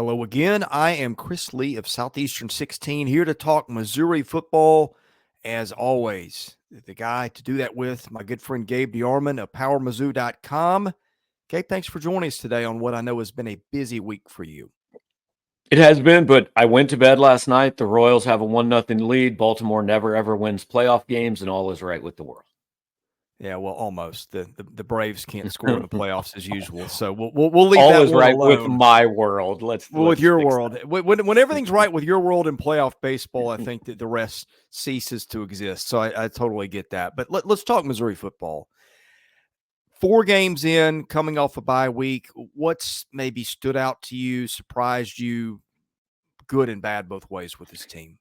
Hello again. I am Chris Lee of Southeastern 16 here to talk Missouri football. As always, the guy to do that with, my good friend Gabe DeArmond of PowerMizzou.com. Gabe, thanks for joining us today on what I know has been a busy week for you. It has been, but I went to bed last night. The Royals have a 1-0 lead. Baltimore never, ever wins playoff games, and all is right with the world. Yeah, well, almost. The Braves can't score in the playoffs as usual, so we'll leave all that is one right alone. with my world. Let's with your fix world. When everything's right with your world in playoff baseball, I think that the rest ceases to exist. So I totally get that. But let's talk Missouri football. 4 games in, coming off a bye week. What's maybe stood out to you, surprised you, good and bad both ways with this team?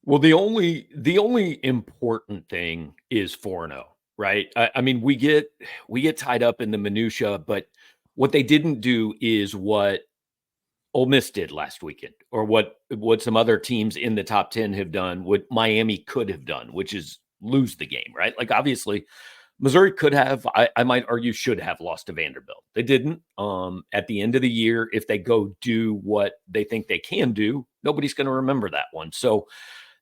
Well, the only important thing is 4-0, right? I mean, we get tied up in the minutia, but what they didn't do is what Ole Miss did last weekend, or what some other teams in the top 10 have done, what Miami could have done, which is lose the game, right? Like, obviously, Missouri could have, I might argue, should have lost to Vanderbilt. They didn't. At the end of the year, if they go do what they think they can do, nobody's going to remember that one. So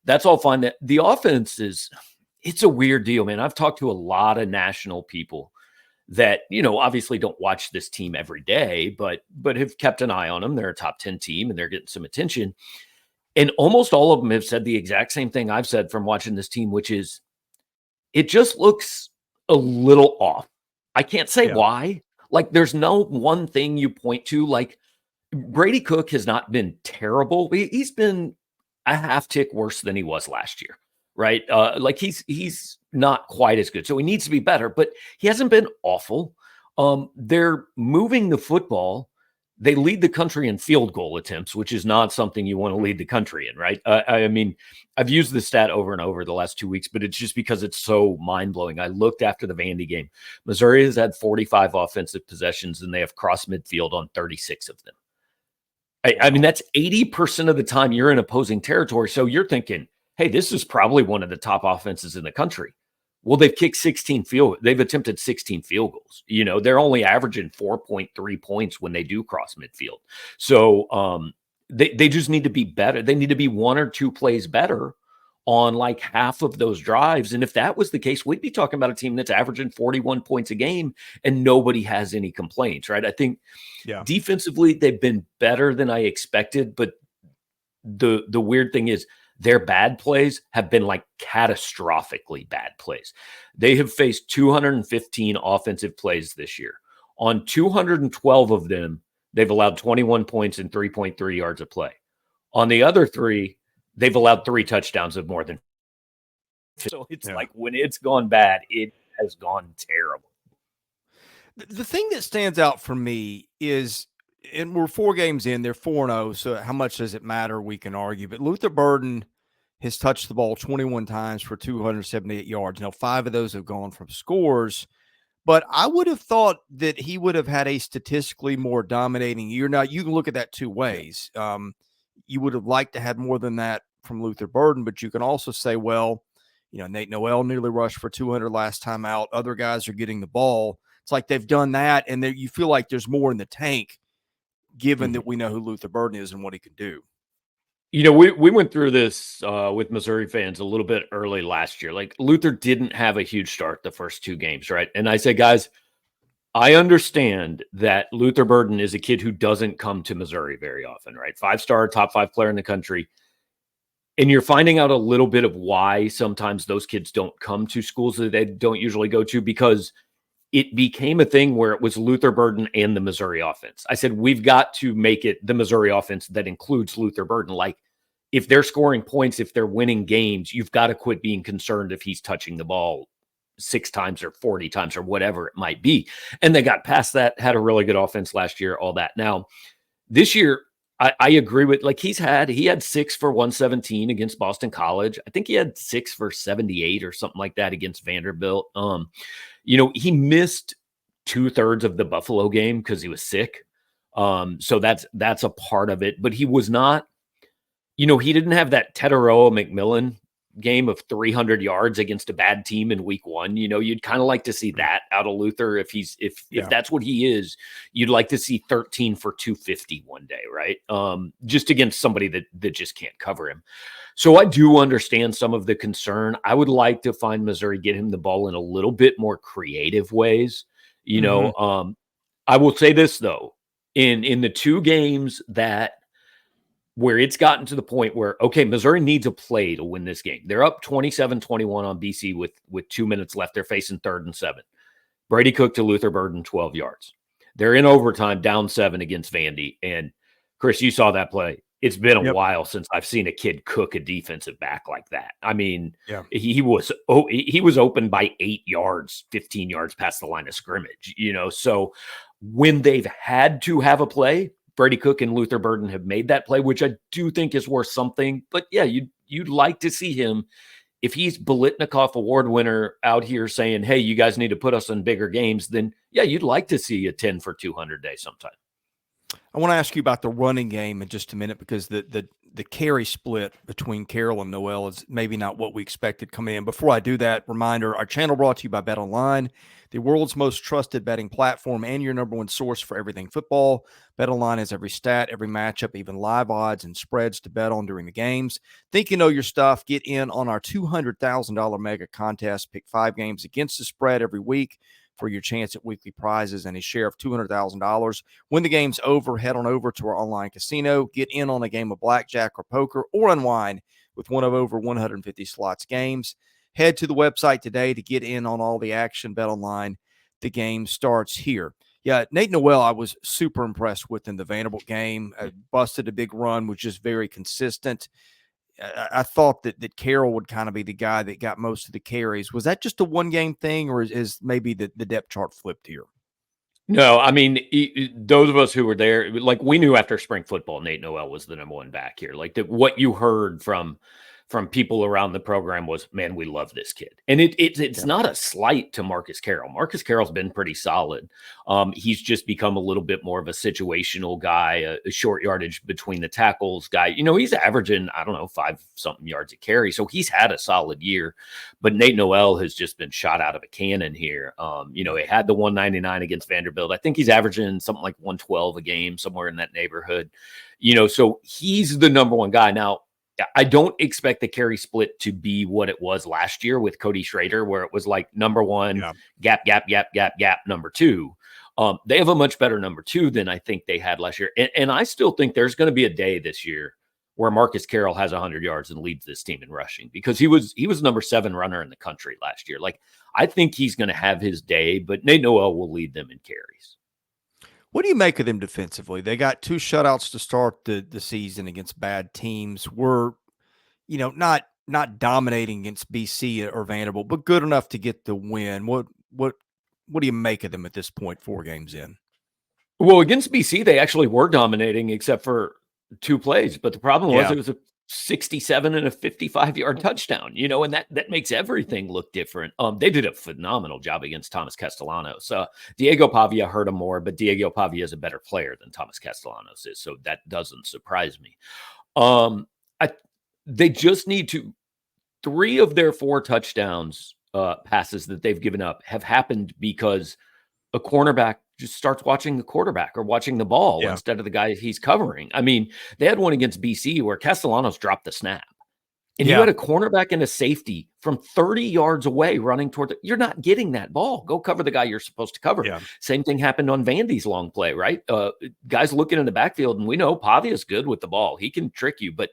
that's all fine. That the offense it's a weird deal, man. I've talked to a lot of national people that, obviously don't watch this team every day, but have kept an eye on them. They're a top 10 team and they're getting some attention. And almost all of them have said the exact same thing I've said from watching this team, which is it just looks a little off. I can't say why. Like, there's no one thing you point to. Like, Brady Cook has not been terrible. He's been a half tick worse than he was last year, right? Like, he's not quite as good. So he needs to be better, but he hasn't been awful. They're moving the football. They lead the country in field goal attempts, which is not something you want to lead the country in, right? I mean, I've used this stat over and over the last 2 weeks, but it's just because it's so mind-blowing. I looked after the Vandy game. Missouri has had 45 offensive possessions, and they have crossed midfield on 36 of them. I mean, that's 80% of the time you're in opposing territory. So you're thinking, hey, this is probably one of the top offenses in the country. Well, they've kicked they've attempted 16 field goals. They're only averaging 4.3 points when they do cross midfield. So they just need to be better. They need to be 1 or 2 plays better on like half of those drives. And if that was the case, we'd be talking about a team that's averaging 41 points a game and nobody has any complaints, right? I think defensively, they've been better than I expected. But the weird thing is, their bad plays have been like catastrophically bad plays. They have faced 215 offensive plays this year. On 212 of them, they've allowed 21 points and 3.3 yards of play. On the other 3, they've allowed 3 touchdowns of more than. So it's like, when it's gone bad, it has gone terrible. The thing that stands out for me is, and we're 4 games in, they're 4-0, so how much does it matter? We can argue. But Luther Burden has touched the ball 21 times for 278 yards. Now, 5 of those have gone from scores, but I would have thought that he would have had a statistically more dominating year. Now, you can look at that 2 ways. You would have liked to have more than that from Luther Burden, but you can also say, well, Nate Noel nearly rushed for 200 last time out. Other guys are getting the ball. It's like they've done that, and you feel like there's more in the tank, given that we know who Luther Burden is and what he can do. We went through this with Missouri fans a little bit early last year. Like, Luther didn't have a huge start the first 2 games, right? And I said, guys, I understand that Luther Burden is a kid who doesn't come to Missouri very often, right? 5-star, top 5 player in the country. And you're finding out a little bit of why sometimes those kids don't come to schools that they don't usually go to, because it became a thing where it was Luther Burden and the Missouri offense. I said, we've got to make it the Missouri offense that includes Luther Burden. Like, if they're scoring points, if they're winning games, you've got to quit being concerned if he's touching the ball 6 times or 40 times or whatever it might be. And they got past that, had a really good offense last year, all that. Now, this year, I agree with, like, he had 6 for 117 against Boston College. I think he had 6 for 78 or something like that against Vanderbilt. He missed 2/3 of the Buffalo game because he was sick. So that's a part of it. But he was not, he didn't have that Teteroa McMillan game of 300 yards against a bad team in week 1. You'd kind of like to see that out of Luther. If that's what he is, you'd like to see 13 for 250 one day, right? Just against somebody that just can't cover him. So I do understand some of the concern. I would like to find Missouri get him the ball in a little bit more creative ways. I will say this though, in the 2 games where it's gotten to the point where, okay, Missouri needs a play to win this game. They're up 27-21 on BC with 2 minutes left. They're facing 3rd and 7. Brady Cook to Luther Burden, 12 yards. They're in overtime, down 7 against Vandy. And Chris, you saw that play. It's been a while since I've seen a kid cook a defensive back like that. I mean, he was open by 8 yards, 15 yards past the line of scrimmage, So when they've had to have a play, Brady Cook and Luther Burden have made that play, which I do think is worth something. But yeah, you'd like to see him, if he's Biletnikoff Award winner out here saying, hey, you guys need to put us in bigger games, then yeah, you'd like to see a 10 for 200 day sometime. I want to ask you about the running game in just a minute, because the carry split between Carroll and Noel is maybe not what we expected coming in. Before I do that, reminder, our channel brought to you by BetOnline, the world's most trusted betting platform and your number one source for everything football. BetOnline has every stat, every matchup, even live odds and spreads to bet on during the games. Think you know your stuff? Get in on our $200,000 mega contest. Pick 5 games against the spread every week for your chance at weekly prizes and a share of $200,000. When the game's over, head on over to our online casino, get in on a game of blackjack or poker, or unwind with one of over 150 slots games. Head to the website today to get in on all the action. Bet Online, the game starts here. Yeah, Nate Noel, I was super impressed with in the Vanderbilt game. Busted a big run, was just very consistent. I thought that Carroll would kind of be the guy that got most of the carries. Was that just a one-game thing, or is maybe the depth chart flipped here? No, I mean, those of us who were there, like, we knew after spring football, Nate Noel was the number 1 back here. Like, what you heard from people around the program was, man, we love this kid. And it's not a slight to Marcus Carroll. Marcus Carroll's been pretty solid. He's just become a little bit more of a situational guy, a short yardage between the tackles guy. He's averaging, 5-something yards a carry. So he's had a solid year. But Nate Noel has just been shot out of a cannon here. He had the 199 against Vanderbilt. I think he's averaging something like 112 a game, somewhere in that neighborhood. So he's the number 1 guy. Now, I don't expect the carry split to be what it was last year with Cody Schrader, where it was like number 1, gap, number 2. They have a much better number 2 than I think they had last year. And I still think there's going to be a day this year where Marcus Carroll has 100 yards and leads this team in rushing, because he was number 7 runner in the country last year. Like, I think he's going to have his day, but Nate Noel will lead them in carries. What do you make of them defensively? They got 2 shutouts to start the season against bad teams. Were, not dominating against BC or Vanderbilt, but good enough to get the win. What do you make of them at this point, 4 games in? Well, against BC, they actually were dominating except for 2 plays. But the problem was it was a 67 and a 55-yard touchdown, and that makes everything look different. They did a phenomenal job against Thomas Castellanos. Diego Pavia hurt him more, but Diego Pavia is a better player than Thomas Castellanos is, so that doesn't surprise me. They just need to. 3 of their 4 touchdowns passes that they've given up have happened because a cornerback just starts watching the quarterback or watching the ball instead of the guy he's covering. I mean, they had one against BC where Castellanos dropped the snap. And you had a cornerback and a safety from 30 yards away running toward you're not getting that ball. Go cover the guy you're supposed to cover. Same thing happened on Vandy's long play, right? Guys looking in the backfield, and we know Pavia's good with the ball. He can trick you, but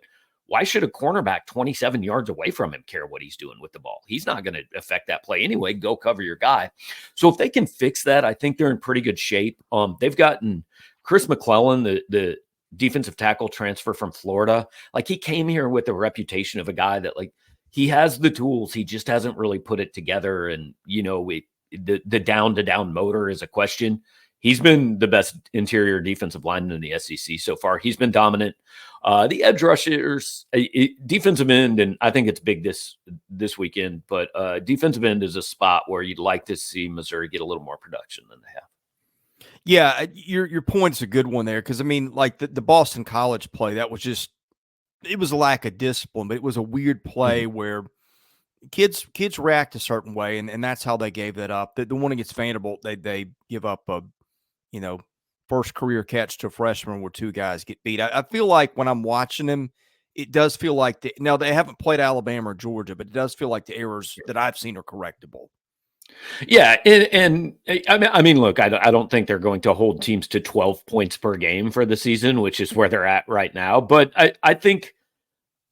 why should a cornerback 27 yards away from him care what he's doing with the ball? He's not going to affect that play anyway. Go cover your guy. So if they can fix that, I think they're in pretty good shape. They've gotten Chris McClellan, the defensive tackle transfer from Florida. Like, he came here with a reputation of a guy that, like, he has the tools. He just hasn't really put it together. And, the down-to-down motor is a question. He's been the best interior defensive lineman in the SEC so far. He's been dominant. The edge rushers, defensive end, and I think it's big this weekend, but defensive end is a spot where you'd like to see Missouri get a little more production than they have. Yeah, your point's a good one there, because, I mean, like the Boston College play, that was just it was a lack of discipline, but it was a weird play where kids react a certain way, and that's how they gave that up. The one against Vanderbilt, they give up a first career catch to a freshman where two guys get beat. I feel like when I'm watching them, it does feel like now they haven't played Alabama or Georgia, but it does feel like the errors that I've seen are correctable. Yeah, and I mean, look, I don't think they're going to hold teams to 12 points per game for the season, which is where they're at right now. But I think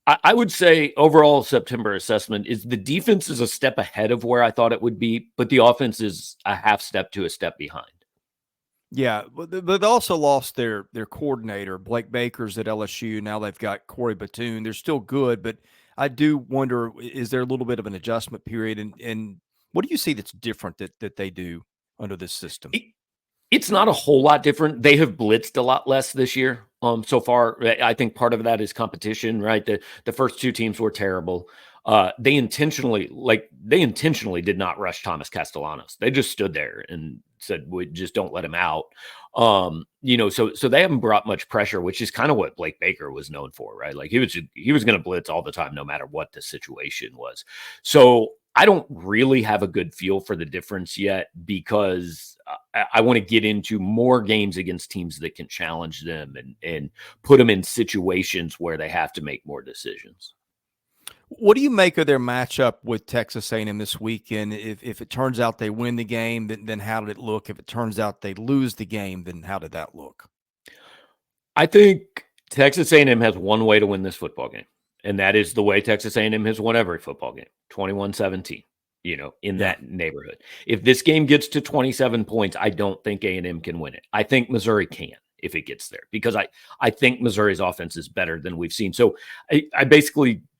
I would say overall September assessment is the defense is a step ahead of where I thought it would be, but the offense is a half step to a step behind. Yeah, but they also lost their coordinator. Blake Baker's at LSU. Now they've got Corey Batoon. They're still good, but I do wonder, is there a little bit of an adjustment period? And what do you see that's different that they do under this system? It's not a whole lot different. They have blitzed a lot less this year. So far, I think part of that is competition, right? The first two teams were terrible. They intentionally did not rush Thomas Castellanos. They just stood there and said, "We just don't let him out." So they haven't brought much pressure, which is kind of what Blake Baker was known for, right? Like he was going to blitz all the time, no matter what the situation was. So I don't really have a good feel for the difference yet because I want to get into more games against teams that can challenge them and put them in situations where they have to make more decisions. What do you make of their matchup with Texas A&M this weekend? If it turns out they win the game, then how did it look? If it turns out they lose the game, then how did that look? I think Texas A&M has one way to win this football game, and that is the way Texas A&M has won every football game, 21-17, in that neighborhood. If this game gets to 27 points, I don't think A&M can win it. I think Missouri can if it gets there because I think Missouri's offense is better than we've seen. So I basically –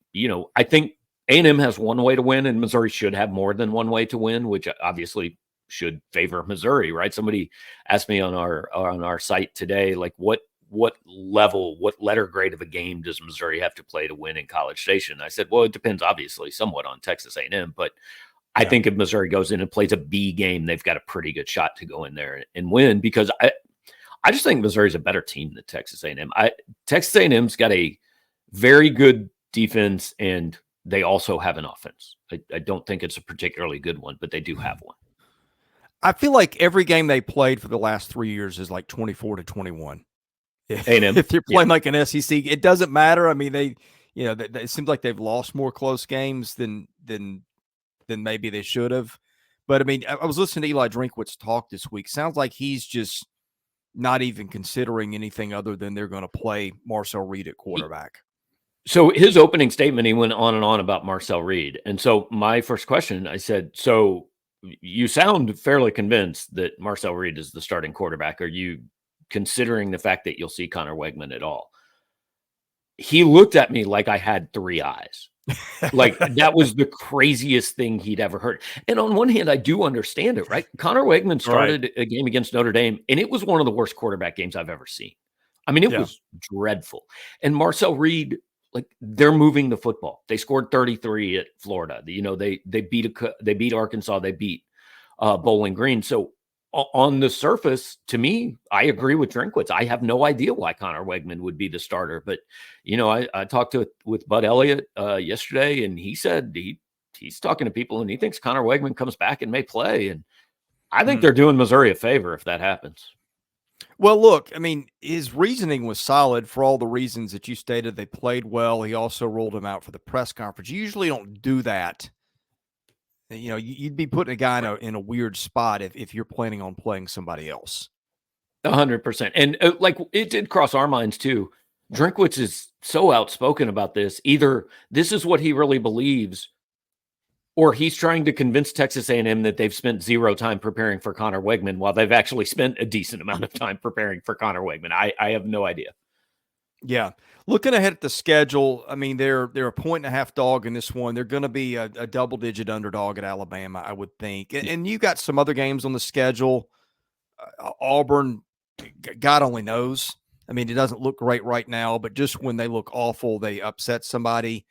I think A&M has one way to win, and Missouri should have more than one way to win, which obviously should favor Missouri, right? Somebody asked me on our site today, like what letter grade of a game does Missouri have to play to win in College Station? I said, well, it depends obviously somewhat on Texas A&M, but I think if Missouri goes in and plays a B game, they've got a pretty good shot to go in there and win because I just think Missouri's a better team than Texas A&M. Texas A&M's got a very good defense, and they also have an offense. I don't think it's a particularly good one, but they do have one. I feel like every game they played for the last 3 years is like 24-21. If you're playing like an SEC, it doesn't matter. I mean, it seems like they've lost more close games than maybe they should have. But I mean, I was listening to Eli Drinkwitz talk this week. Sounds like he's just not even considering anything other than they're going to play Marcel Reed at quarterback. So his opening statement, he went on and on about Marcel Reed. And so my first question, I said, so you sound fairly convinced that Marcel Reed is the starting quarterback. Are you considering the fact that you'll see Connor Wegman at all? He looked at me like I had three eyes. Like that was the craziest thing he'd ever heard. And on one hand, I do understand it, right? Connor Wegman started a game against Notre Dame, and it was one of the worst quarterback games I've ever seen. I mean, it was dreadful. And Marcel Reed, like they're moving the football. They scored 33 at Florida. They beat Arkansas. They beat Bowling Green. So on the surface, to me, I agree with Drinkwitz. I have no idea why Connor Wegman would be the starter. But I talked with Bud Elliott yesterday, and he said he's talking to people, and he thinks Connor Wegman comes back and may play. And I think they're doing Missouri a favor if that happens. Well, look, I mean, his reasoning was solid for all the reasons that you stated. They played well. He also rolled him out for the press conference. You usually don't do that. You'd be putting a guy in a weird spot if you're planning on playing somebody else. 100%. And like it did cross our minds too. Drinkwitz is so outspoken about this. Either this is what he really believes, or he's trying to convince Texas A&M that they've spent zero time preparing for Connor Wegman while they've actually spent a decent amount of time preparing for Connor Wegman. I have no idea. Yeah. Looking ahead at the schedule, I mean, they're a 1.5 dog in this one. They're going to be a double-digit underdog at Alabama, I would think. And you got some other games on the schedule. Auburn, God only knows. I mean, it doesn't look great right now, but just when they look awful, they upset somebody.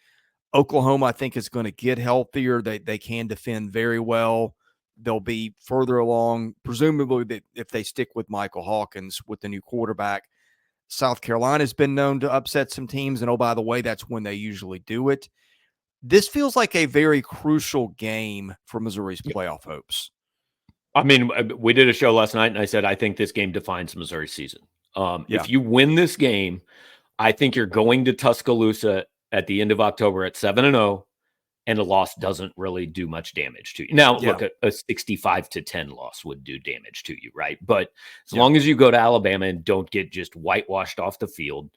Oklahoma, I think, is going to get healthier. They can defend very well. They'll be further along, presumably if they stick with Michael Hawkins with the new quarterback. South Carolina's been known to upset some teams, and oh, by the way, that's when they usually do it. This feels like a very crucial game for Missouri's playoff hopes. I mean, we did a show last night, and I said I think this game defines Missouri's season. If you win this game, I think you're going to Tuscaloosa at the end of October at 7-0, and a loss doesn't really do much damage to you. Now, look, a 65-10 loss would do damage to you, right? But as long as you go to Alabama and don't get just whitewashed off the field,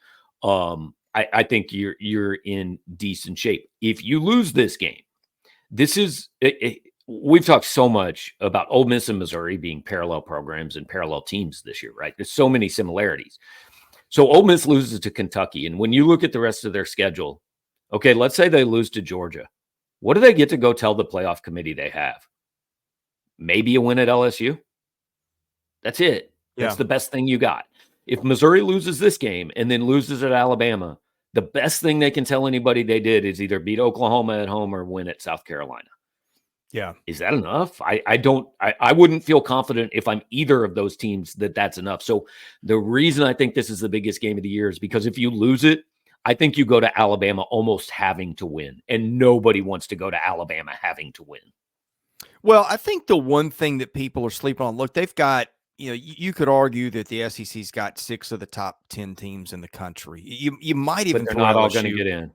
I think you're in decent shape. If you lose this game, this is we've talked so much about Ole Miss and Missouri being parallel programs and parallel teams this year, right? There's so many similarities. So Ole Miss loses to Kentucky, and when you look at the rest of their schedule, okay, let's say they lose to Georgia. What do they get to go tell the playoff committee they have? Maybe a win at LSU. That's it. That's the best thing you got. If Missouri loses this game and then loses at Alabama, the best thing they can tell anybody they did is either beat Oklahoma at home or win at South Carolina. Yeah. Is that enough? I wouldn't feel confident if I'm either of those teams that that's enough. So the reason I think this is the biggest game of the year is because if you lose it, I think you go to Alabama almost having to win, and nobody wants to go to Alabama having to win. Well, I think the one thing that people are sleeping on, look, they've got, you could argue that the SEC's got 6 of the top 10 teams in the country. You might even they're not all going to get in.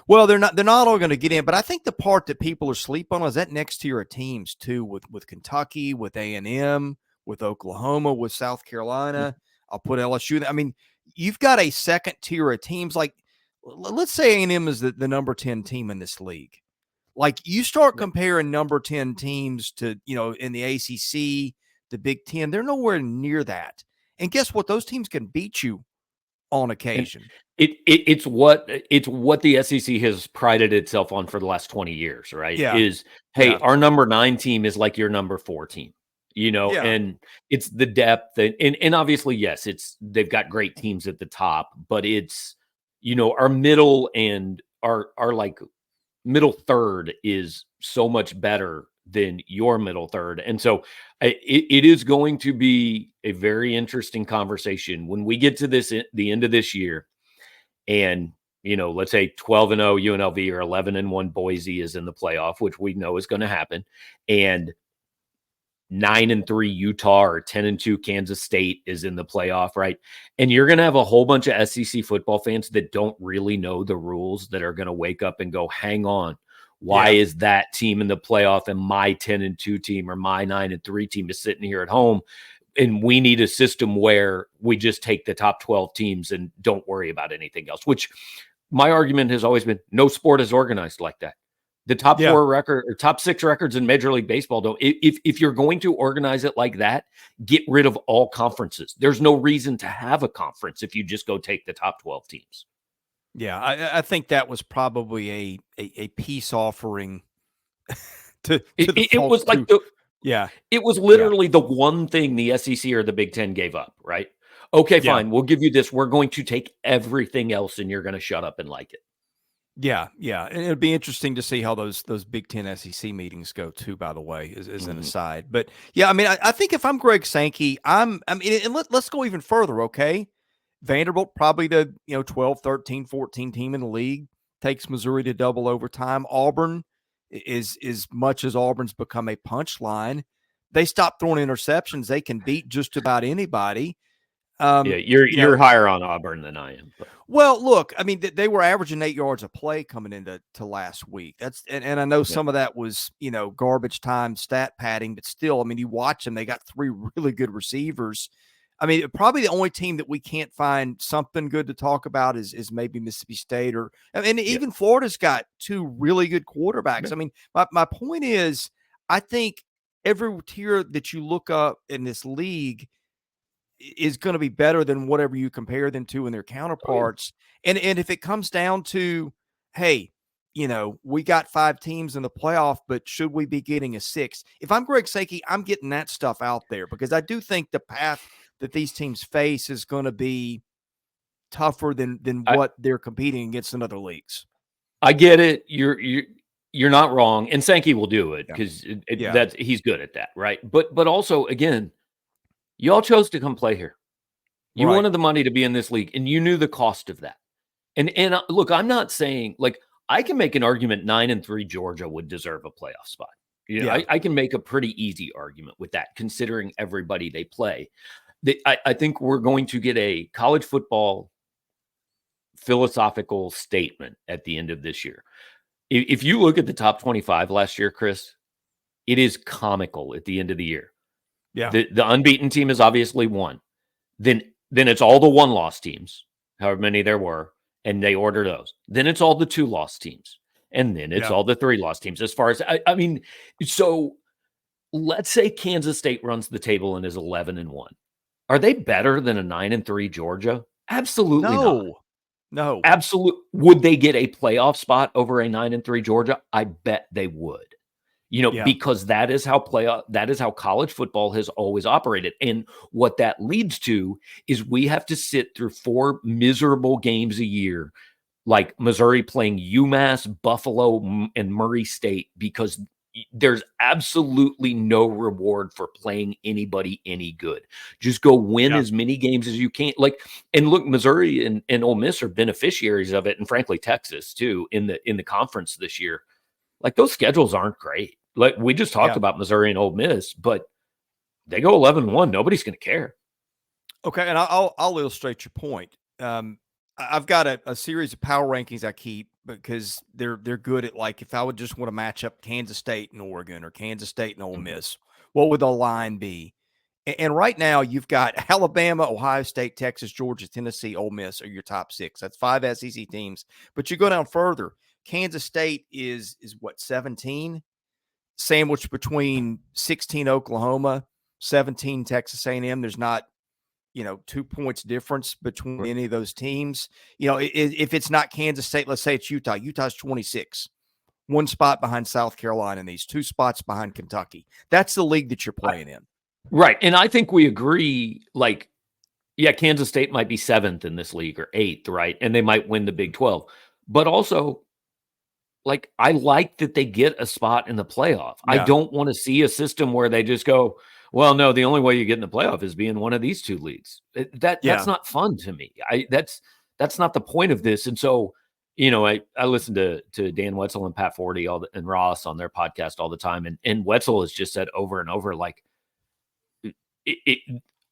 Well, they're not all going to get in, but I think the part that people are sleeping on is that next tier of teams too, with Kentucky, with A&M, with Oklahoma, with South Carolina. I'll put LSU. I mean, you've got a second tier of teams. Like, let's say A&M is the number 10 team in this league. Like, you start comparing number 10 teams to, in the ACC, the Big Ten, they're nowhere near that. And guess what? Those teams can beat you on occasion. It's what the SEC has prided itself on for the last 20 years, right? Yeah. Our number 9 team is like your number 4 team, and it's the depth and obviously, yes, they've got great teams at the top, but it's, our middle and our like middle third is so much better than your middle third. And so it is going to be a very interesting conversation when we get to the end of this year. And, let's say 12-0 UNLV or 11-1 Boise is in the playoff, which we know is going to happen. And 9-3 Utah or 10-2 Kansas State is in the playoff, right? And you're going to have a whole bunch of SEC football fans that don't really know the rules that are going to wake up and go, hang on. Why is that team in the playoff and my 10-2 team or my 9-3 team is sitting here at home? And we need a system where we just take the top 12 teams and don't worry about anything else, which my argument has always been no sport is organized like that. The top 4 record or top 6 records in Major League Baseball don't. If you're going to organize it like that, get rid of all conferences. There's no reason to have a conference if you just go take the top 12 teams. Yeah, I think that was probably a peace offering to it was like it was literally the one thing the SEC or the Big Ten gave up, right? Okay, fine, we'll give you this. We're going to take everything else, and you're going to shut up and like it. Yeah, and it'd be interesting to see how those Big Ten SEC meetings go too. By the way, as an aside, but yeah, I mean, I think if I'm Greg Sankey, and let's go even further. Okay, Vanderbilt, probably the 12, 13, 14 team in the league, takes Missouri to double overtime. Auburn is as much as Auburn's become a punchline. They stop throwing interceptions. They can beat just about anybody. You're higher on Auburn than I am. But. Well, look, I mean, they were averaging 8 yards a play coming into last week. That's and I know some of that was garbage time stat padding, but still, I mean, you watch them. They got 3 really good receivers. I mean, probably the only team that we can't find something good to talk about is maybe Mississippi State even Florida's got 2 really good quarterbacks. Yeah. I mean, my point is, I think every tier that you look up in this league is going to be better than whatever you compare them to in their counterparts. Oh, yeah. And if it comes down to, hey, we got 5 teams in the playoff, but should we be getting a 6th? If I'm Greg Sankey, I'm getting that stuff out there because I do think the path that these teams face is going to be tougher than what they're competing against in other leagues. I get it. You're not wrong. And Sankey will do it because he's good at that. Right. But also, again, y'all chose to come play here. You Right. wanted the money to be in this league, and you knew the cost of that. And look, I'm not saying like I can make an argument 9-3 Georgia would deserve a playoff spot. You know, Yeah. I can make a pretty easy argument with that, considering everybody they play. I think we're going to get a college football philosophical statement at the end of this year. If you look at the top 25 last year, Chris, it is comical at the end of the year. Yeah. The unbeaten team is obviously one. Then it's all the one-loss teams, however many there were, and they order those. Then it's all the two-loss teams, and then it's all the three-loss teams. As far as I mean, so let's say Kansas State runs the table and is 11-1. Are they better than a 9-3 Georgia? Absolutely not. No. Absolutely. Would they get a playoff spot over a 9-3 Georgia? I bet they would. You know, because that is how college football has always operated. And what that leads to is we have to sit through 4 miserable games a year, like Missouri playing UMass, Buffalo, and Murray State, because there's absolutely no reward for playing anybody any good. Just go win as many games as you can. Like, and look, Missouri and Ole Miss are beneficiaries of it, and frankly, Texas too in the conference this year. Like, those schedules aren't great. Like, we just talked about Missouri and Ole Miss, but they go 11-1. Nobody's going to care. Okay, and I'll illustrate your point. I've got a series of power rankings I keep because they're good at, like, if I would just want to match up Kansas State and Oregon or Kansas State and Ole Miss, what would the line be? And right now you've got Alabama, Ohio State, Texas, Georgia, Tennessee, Ole Miss are your top 6. That's 5 SEC teams. But you go down further. Kansas State is what, 17? Sandwiched between 16 Oklahoma, 17 Texas A&M. There's not, 2 points difference between any of those teams. If it's not Kansas State, let's say it's Utah. Utah's 26, 1 spot behind South Carolina, and these 2 spots behind Kentucky. That's the league that you're playing in. Right. And I think we agree, like, Kansas State might be 7th in this league or 8th, right? And they might win the Big 12. But also, like, I like that they get a spot in the playoff. I don't want to see a system where they just go, well, no, the only way you get in the playoff is being one of these 2 leagues. That's not fun to me. That's not the point of this. And so, I listen to Dan Wetzel and Pat Forty and Ross on their podcast all the time. And Wetzel has just said over and over, like,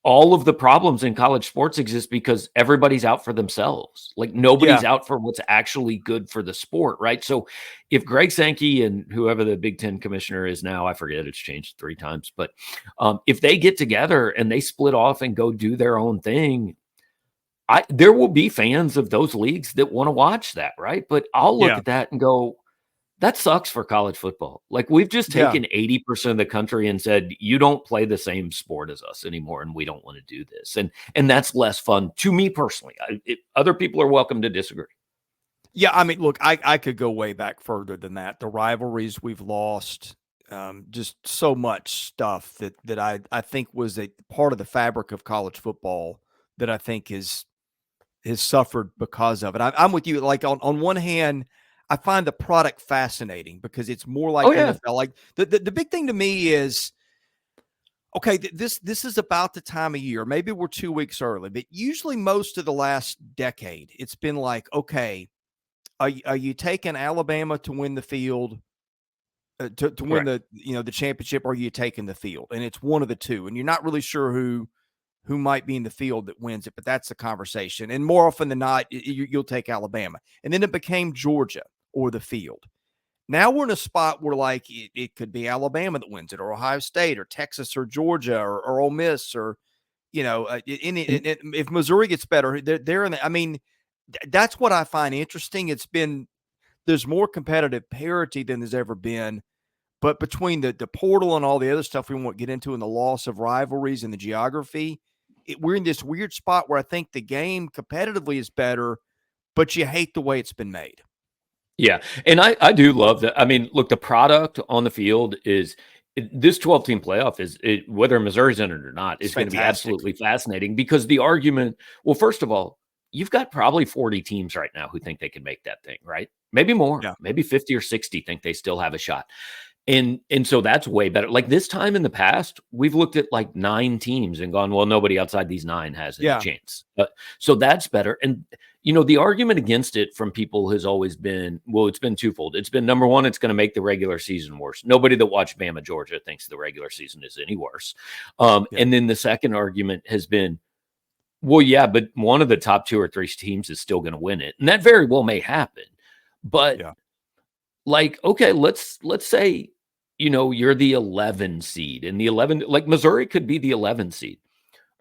all of the problems in college sports exist because everybody's out for themselves. Like, nobody's out for what's actually good for the sport, right? So if Greg Sankey and whoever the Big Ten commissioner is now, I forget, it's changed 3 times, but if they get together and they split off and go do their own thing, there will be fans of those leagues that want to watch that, right? But I'll look at that and go, that sucks for college football. Like, we've just taken 80% of the country and said, you don't play the same sport as us anymore, and we don't want to do this. And that's less fun to me personally. Other people are welcome to disagree. Yeah, I mean, look, I could go way back further than that. The rivalries we've lost, just so much stuff that I think was a part of the fabric of college football that I think has suffered because of it. I'm with you. Like, on one hand, I find the product fascinating because it's more like NFL. Like, the big thing to me is, okay, this is about the time of year. Maybe we're 2 weeks early, but usually most of the last decade, it's been like, okay, are you taking Alabama to win the field, to win the championship, or are you taking the field? And it's one of the two, and you're not really sure who might be in the field that wins it, but that's the conversation. And more often than not, you'll take Alabama. And then it became Georgia or the field. Now we're in a spot where, like, it could be Alabama that wins it, or Ohio State, or Texas, or Georgia, or Ole Miss, or, if Missouri gets better, they're in the, I mean, that's what I find interesting. There's more competitive parity than there's ever been. But between the portal and all the other stuff we won't get into, and the loss of rivalries and the geography, we're in this weird spot where I think the game competitively is better, but you hate the way it's been made. Yeah. And I do love that. I mean, look, the product on the field is this 12-team playoff whether Missouri's in it or not, is going to be absolutely fascinating, because the argument, well, first of all, you've got probably 40 teams right now who think they can make that thing, right? Maybe more, maybe 50 or 60 think they still have a shot. And so that's way better. Like this time in the past, we've looked at like 9 teams and gone, well, nobody outside these 9 has any chance. So that's better. And the argument against it from people has always been, well, it's been twofold. It's been, number one, it's going to make the regular season worse. Nobody that watched Bama, Georgia thinks the regular season is any worse. And then the second argument has been, well, yeah, but one of the top 2 or 3 teams is still going to win it. And that very well may happen. But like, okay, let's say, you're the 11 seed, and the 11, like Missouri could be the 11 seed.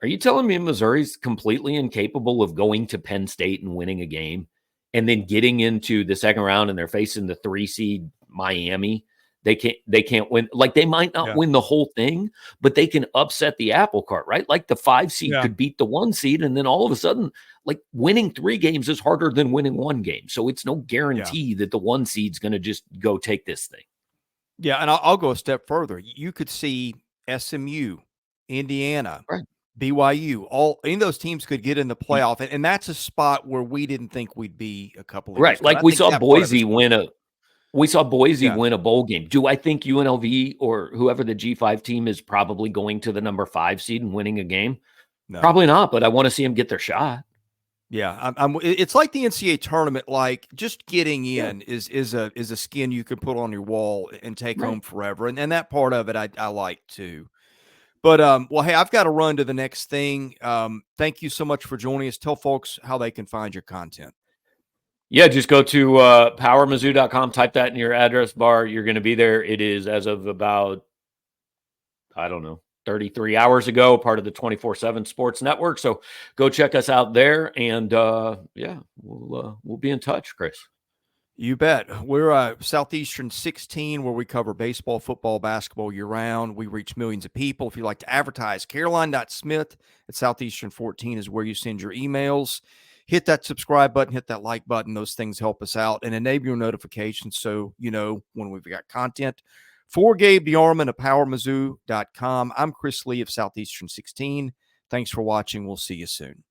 Are you telling me Missouri's completely incapable of going to Penn State and winning a game and then getting into the second round and they're facing the 3 seed Miami? They can't win. Like they might not win the whole thing, but they can upset the apple cart, right? Like the 5 seed could beat the 1 seed. And then all of a sudden, like winning 3 games is harder than winning 1 game. So it's no guarantee that the 1 seed's going to just go take this thing. Yeah. And I'll go a step further. You could see SMU, Indiana, BYU, any of those teams could get in the playoff. And that's a spot where we didn't think we'd be a couple of years ago. Like we saw Boise win a bowl game. Do I think UNLV or whoever the G5 team is probably going to the number 5 seed and winning a game? No. Probably not, but I want to see them get their shot. Yeah, it's like the NCAA tournament. Like just getting in is a skin you can put on your wall and take home forever. And that part of it I like too. But well, hey, I've got to run to the next thing. Thank you so much for joining us. Tell folks how they can find your content. Yeah, just go to powermizzou.com, type that in your address bar. You're going to be there. It is as of about, I don't know, 33 hours ago, part of the 24/7 Sports Network. So go check us out there. And we'll be in touch, Chris. You bet. We're Southeastern 16, where we cover baseball, football, basketball year round. We reach millions of people. If you'd like to advertise, caroline.smith at Southeastern 14 is where you send your emails. Hit that subscribe button, hit that like button. Those things help us out, and enable your notifications so you know when we've got content. For Gabe DeArmond of PowerMizzou.com, I'm Chris Lee of Southeastern 16. Thanks for watching. We'll see you soon.